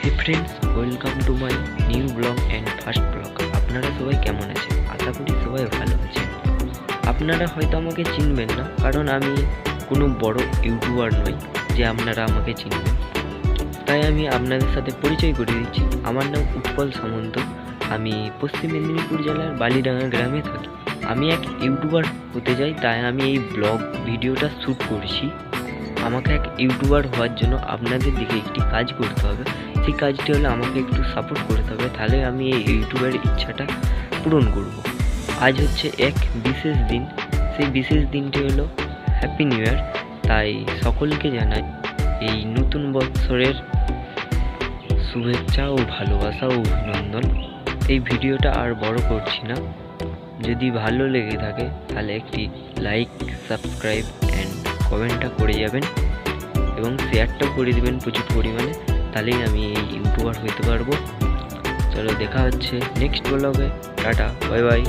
Hey friends, welcome to my new vlog and first vlog. আপনারা সবাই কেমন আছেন? আশা করি সবাই ভালো আছেন। আপনারা হয়তো আমাকে চিনবেন না, কারণ আমি কোনো বড় ইউটিউবার নই যে আপনারা আমাকে চিনবেন। তাই আমি আপনাদের সাথে পরিচয় করে দিচ্ছি। আমার নাম উৎপল সামন্ত। আমি পশ্চিম মেদিনীপুর জেলার বালিডাঙ্গা গ্রামে থাকি। আমি এক ইউটিউবার হতে চাই, তাই আমি এই ব্লগ ভিডিওটা শ্যুট করছি। আমাকে এক ইউটিউবার হওয়ার জন্য আপনাদের দিকে একটি কাজ করতে হবে। সেই কাজটি হলো আমাকে একটু সাপোর্ট করতে হবে, তাহলে আমি এই ইউটিউবের ইচ্ছাটা পূরণ করব। আজ হচ্ছে এক বিশেষ দিন। সেই বিশেষ দিনটি হলো হ্যাপি নিউ ইয়ার। তাই সকলকে জানাই এই নতুন বৎসরের শুভেচ্ছা ও ভালোবাসা ও অভিনন্দন। এই ভিডিওটা আর বড় করছি না। যদি ভালো লেগে থাকে তাহলে একটি লাইক, সাবস্ক্রাইব অ্যান্ড কমেন্টটা করে যাবেন এবং শেয়ারটাও করে দেবেন প্রচুর পরিমাণে, তাহলেই আমি এই ইউটিউবার হতে পারবো। চলো, দেখা হচ্ছে নেক্সট ব্লগে। Tata, bye bye.